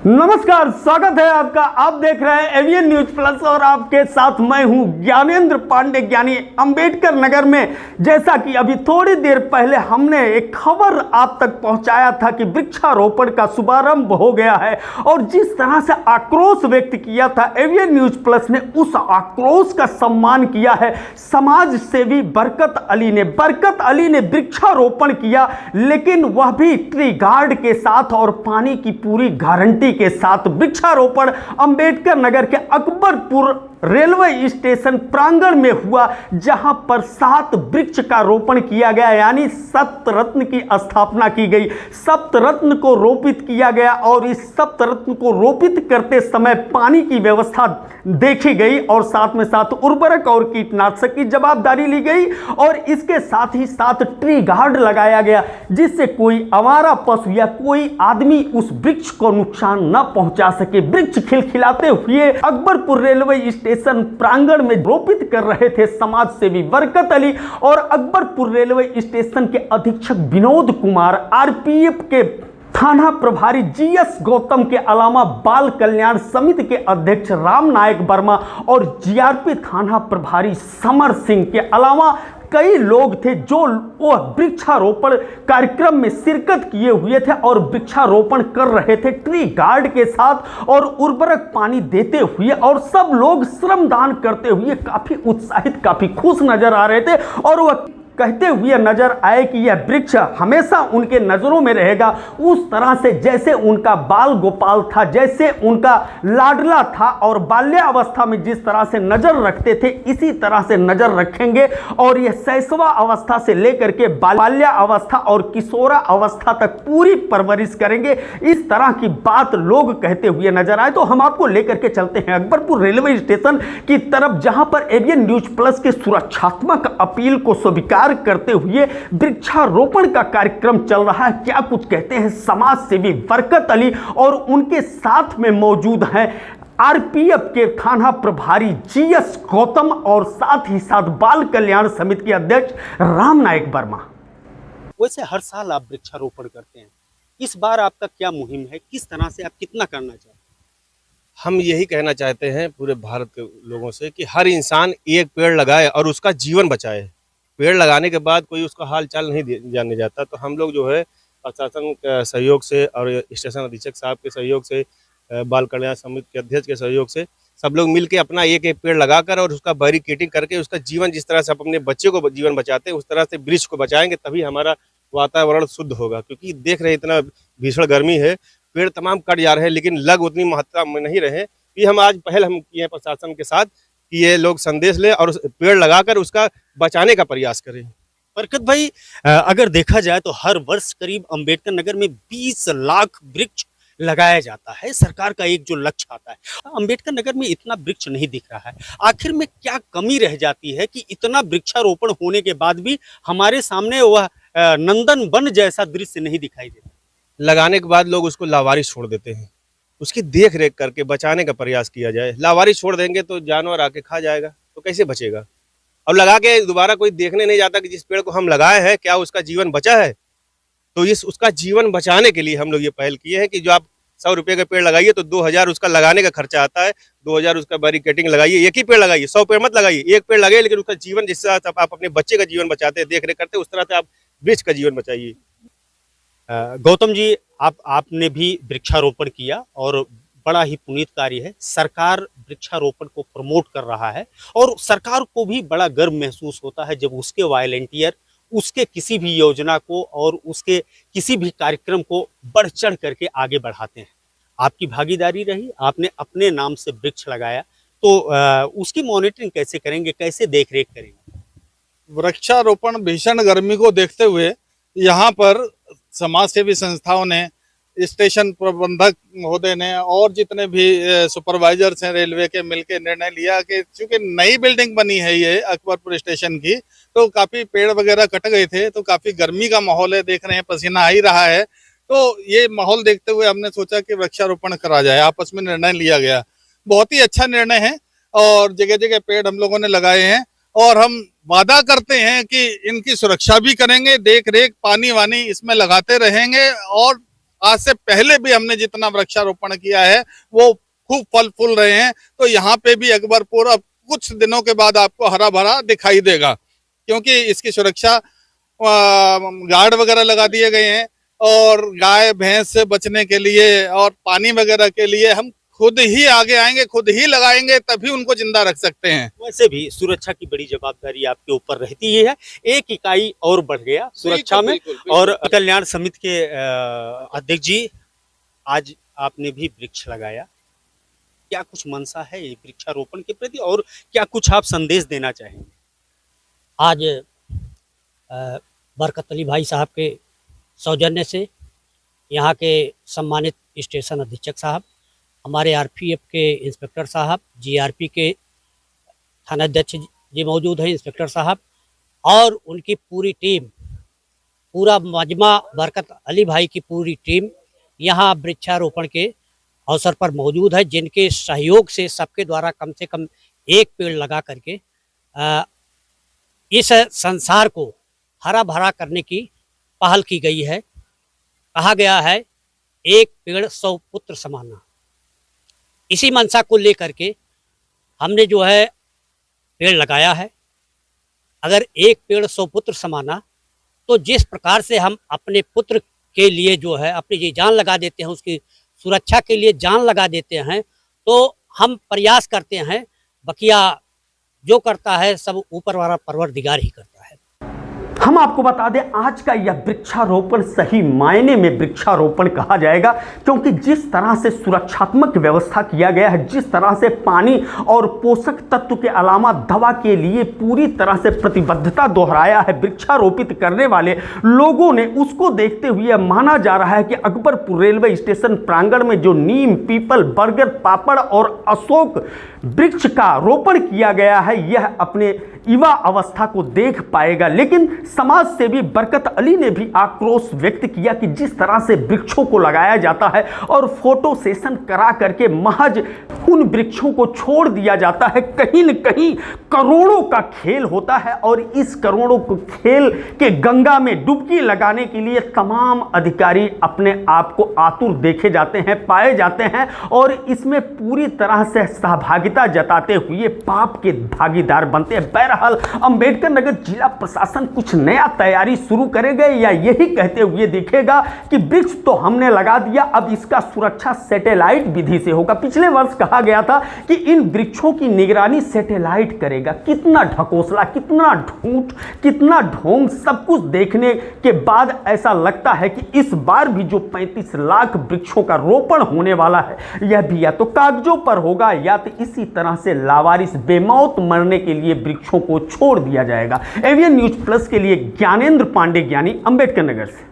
नमस्कार, स्वागत है आपका। आप देख रहे हैं एवीएन न्यूज प्लस और आपके साथ मैं हूं ज्ञानेंद्र पांडे ज्ञानी। अंबेडकर नगर में जैसा कि अभी थोड़ी देर पहले हमने एक खबर आप तक पहुंचाया था कि वृक्षारोपण का शुभारंभ हो गया है और जिस तरह से आक्रोश व्यक्त किया था एवीएन न्यूज प्लस ने, उस आक्रोश का सम्मान किया है समाज सेवी बरकत अली ने। बरकत अली ने वृक्षारोपण किया, लेकिन वह भी ट्री गार्ड के साथ और पानी की पूरी गारंटी के साथ। वृक्षारोपण अंबेडकर नगर के अकबरपुर रेलवे स्टेशन प्रांगण में हुआ, जहां पर 7 वृक्ष का रोपण किया गया, यानी सप्तरत्न की स्थापना की गई। सप्तरत्न को रोपित किया गया और इस सप्तरत्न को रोपित करते समय पानी की व्यवस्था देखी गई और साथ में साथ उर्वरक और कीटनाशक की जवाबदारी ली गई और इसके साथ ही साथ ट्री गार्ड लगाया गया, जिससे कोई आवारा पशु या कोई आदमी उस वृक्ष को नुकसान न पहुंचा सके। वृक्ष खिलखिलाते हुए अकबरपुर रेलवे स्टेशन प्रांगण में रोपित कर रहे थे समाज सेवी बरकत अली और अकबरपुर रेलवे स्टेशन के अधीक्षक विनोद कुमार, आरपीएफ के थाना प्रभारी जीएस गौतम के अलावा बाल कल्याण समिति के अध्यक्ष राम नायक वर्मा और जीआरपी थाना प्रभारी समर सिंह के अलावा कई लोग थे जो वह वृक्षारोपण कार्यक्रम में शिरकत किए हुए थे और वृक्षारोपण कर रहे थे ट्री गार्ड के साथ और उर्वरक पानी देते हुए, और सब लोग श्रमदान करते हुए काफी उत्साहित, काफी खुश नजर आ रहे थे और वह कहते हुए नजर आए कि यह वृक्ष हमेशा उनके नजरों में रहेगा, उस तरह से जैसे उनका बाल गोपाल था, जैसे उनका लाडला था और बाल्यावस्था में जिस तरह से नजर रखते थे इसी तरह से नजर रखेंगे और यह शैशवा अवस्था से लेकर के बाल्यावस्था और किशोरा अवस्था तक पूरी परवरिश करेंगे। इस तरह की बात लोग कहते हुए नजर आए। तो हम आपको लेकर के चलते हैं अकबरपुर रेलवे स्टेशन की तरफ, जहां पर एवीएन न्यूज प्लस के सुरक्षात्मक अपील को स्वीकार करते हुए वृक्षारोपण का कार्यक्रम चल रहा है। क्या कुछ कहते हैं समाज सेवी बरकत अली और उनके साथ में मौजूद हैं आरपीएफ के थाना प्रभारी जीएस गौतम और साथ ही साथ बाल कल्याण समिति के अध्यक्ष राम नायक वर्मा। वैसे हर साल आप वृक्षारोपण करते हैं, इस बार आपका क्या मुहिम है, किस तरह से आप कितना करना चाहते हैं? हम यही कहना चाहते हैं पूरे भारत के लोगों से कि हर इंसान एक पेड़ लगाए और उसका जीवन बचाए। पेड़ लगाने के बाद कोई उसका हाल चाल नहीं जानने जाता। तो हम लोग जो है प्रशासन के सहयोग से और स्टेशन अधीक्षक साहब के सहयोग से, बाल कल्याण समिति के अध्यक्ष के सहयोग से सब लोग मिलके अपना एक एक पेड़ लगाकर और उसका बैरिकेडिंग करके उसका जीवन, जिस तरह से आप अपने बच्चे को जीवन बचाते हैं उस तरह से वृक्ष को बचाएंगे, तभी हमारा वातावरण शुद्ध होगा। क्योंकि देख रहे इतना भीषण गर्मी है, पेड़ तमाम कट जा रहे हैं लेकिन लग उतनी मात्रा में नहीं रहे। ये हम आज पहल हम किए हैं प्रशासन के साथ कि ये लोग संदेश लें और पेड़ लगाकर उसका बचाने का प्रयास करें। बरकत भाई, अगर देखा जाए तो हर वर्ष करीब अंबेडकर नगर में 20 लाख वृक्ष लगाया जाता है। सरकार का एक जो लक्ष्य आता है, अंबेडकर नगर में इतना वृक्ष नहीं दिख रहा है। आखिर में क्या कमी रह जाती है कि इतना वृक्षारोपण होने के बाद भी हमारे सामने वह नंदन वन जैसा दृश्य नहीं दिखाई देता? लगाने के बाद लोग उसको लावारिस छोड़ देते हैं। उसकी देख रेख करके बचाने का प्रयास किया जाए। लावारिस छोड़ देंगे तो जानवर आके खा जाएगा, तो कैसे बचेगा? और लगा के दोबारा कोई देखने नहीं जाता कि जिस पेड़ को हम लगाए हैं क्या उसका जीवन बचा है। तो उसका जीवन बचाने के लिए हम लोग ये पहल किए हैं कि जो आप 100 रुपये का पेड़ लगाइए तो 2000 उसका लगाने का खर्चा आता है। 2000 उसका बैरिकेडिंग लगाइए। एक ही पेड़ लगाइए, 100 पेड़ मत लगाइए, एक पेड़ लगाइए, लेकिन उसका जीवन जिस तरह आप अपने बच्चे का जीवन बचाते हैं, देख रेख करते हैं, उस तरह से आप वृक्ष का जीवन बचाइए। गौतम जी, आपने भी वृक्षारोपण किया और बड़ा ही पुनीत कार्य है। सरकार वृक्षारोपण को प्रमोट कर रहा है और सरकार को भी बड़ा गर्व महसूस होता है जब उसके वॉलंटियर उसके किसी भी योजना को और उसके किसी भी कार्यक्रम को बढ़ चढ़ करके आगे बढ़ाते हैं। आपकी भागीदारी रही, आपने अपने नाम से वृक्ष लगाया, तो उसकी मॉनिटरिंग कैसे करेंगे, कैसे देख रेख करेंगे? वृक्षारोपण भीषण गर्मी को देखते हुए यहाँ पर समाज सेवी संस्थाओं ने, स्टेशन प्रबंधक महोदय ने और जितने भी सुपरवाइजर्स हैं रेलवे के, मिलकर निर्णय लिया कि चूंकि नई बिल्डिंग बनी है ये अकबरपुर स्टेशन की, तो काफी पेड़ वगैरह कट गए थे, तो काफी गर्मी का माहौल है, देख रहे हैं पसीना आ ही रहा है। तो ये माहौल देखते हुए हमने सोचा कि वृक्षारोपण करा जाए। आपस में निर्णय लिया गया, बहुत ही अच्छा निर्णय है और जगह जगह पेड़ हम लोगों ने लगाए हैं और हम वादा करते हैं कि इनकी सुरक्षा भी करेंगे, देख रेख, पानी वानी इसमें लगाते रहेंगे और आज से पहले भी हमने जितना वृक्षारोपण किया है वो खूब फल फूल रहे हैं। तो यहाँ पे भी अकबरपुर अब कुछ दिनों के बाद आपको हरा भरा दिखाई देगा, क्योंकि इसकी सुरक्षा गार्ड वगैरह लगा दिए गए हैं और गाय भैंस से बचने के लिए और पानी वगैरह के लिए हम खुद ही आगे आएंगे, खुद ही लगाएंगे, तभी उनको जिंदा रख सकते हैं। वैसे भी सुरक्षा की बड़ी जवाबदारी आपके ऊपर रहती है। एक इकाई और बढ़ गया सुरक्षा में। और कल्याण समिति के अध्यक्ष जी, आज आपने भी वृक्ष लगाया, क्या कुछ मंशा है ये वृक्षारोपण के प्रति और क्या कुछ आप संदेश देना चाहेंगे? आज बरकत अली भाई साहब के सौजन्य से यहाँ के सम्मानित स्टेशन अधीक्षक साहब, हमारे आरपीएफ के इंस्पेक्टर साहब, जीआरपी के थानाध्यक्ष जी मौजूद हैं, इंस्पेक्टर साहब और उनकी पूरी टीम, पूरा मजमा बरकत अली भाई की पूरी टीम यहाँ वृक्षारोपण के अवसर पर मौजूद है, जिनके सहयोग से सबके द्वारा कम से कम एक पेड़ लगा करके इस संसार को हरा भरा करने की पहल की गई है। कहा गया है एक पेड़ 100 पुत्र समाना। इसी मंशा को लेकर के हमने जो है पेड़ लगाया है। अगर एक पेड़ 100 पुत्र समाना, तो जिस प्रकार से हम अपने पुत्र के लिए जो है अपनी जी जान लगा देते हैं, उसकी सुरक्षा के लिए जान लगा देते हैं, तो हम प्रयास करते हैं, बकिया जो करता है सब ऊपर वाला परवरदिगार ही करता है। हम आपको बता दें, आज का यह वृक्षारोपण सही मायने में वृक्षारोपण कहा जाएगा, क्योंकि जिस तरह से सुरक्षात्मक व्यवस्था किया गया है, जिस तरह से पानी और पोषक तत्व के अलावा दवा के लिए पूरी तरह से प्रतिबद्धता दोहराया है वृक्षारोपित करने वाले लोगों ने, उसको देखते हुए माना जा रहा है कि अकबरपुर रेलवे स्टेशन प्रांगण में जो नीम, पीपल, बरगद, पापड़ और अशोक वृक्ष का रोपण किया गया है, यह अपने युवा अवस्था को देख पाएगा। लेकिन समाज सेवी बरकत अली ने भी आक्रोश व्यक्त किया कि जिस तरह से वृक्षों को लगाया जाता है और फोटो सेशन करा करके महज उन वृक्षों को छोड़ दिया जाता है, कहीं न कहीं करोड़ों का खेल होता है और इस करोड़ों को खेल के गंगा में डुबकी लगाने के लिए तमाम अधिकारी अपने आप को आतुर देखे जाते हैं, पाए जाते हैं और इसमें पूरी तरह से सहभागिता जताते हुए पाप के भागीदार बनते हैं। बहरहाल अंबेडकर नगर जिला प्रशासन कुछ नया तैयारी शुरू करेगा या यही कहते हुए दिखेगा कि वृक्ष तो हमने लगा दिया, अब इसका सुरक्षा सैटेलाइट विधि से होगा। पिछले वर्ष कहा गया था कि इन वृक्षों की निगरानी सैटेलाइट करेगा। कितना ढकोसला, कितना झूठ, कितना ढोंग, सब कुछ देखने के बाद ऐसा लगता है कि इस बार भी जो 35 लाख वृक्षों का रोपण होने वाला है, यह भी या तो कागजों पर होगा या तो इसी तरह से लावारिस बेमौत मरने के लिए वृक्षों को छोड़ दिया जाएगा। एवीएन न्यूज प्लस के लिए ज्ञानेंद्र पांडे, ज्ञानी, अंबेडकर नगर से।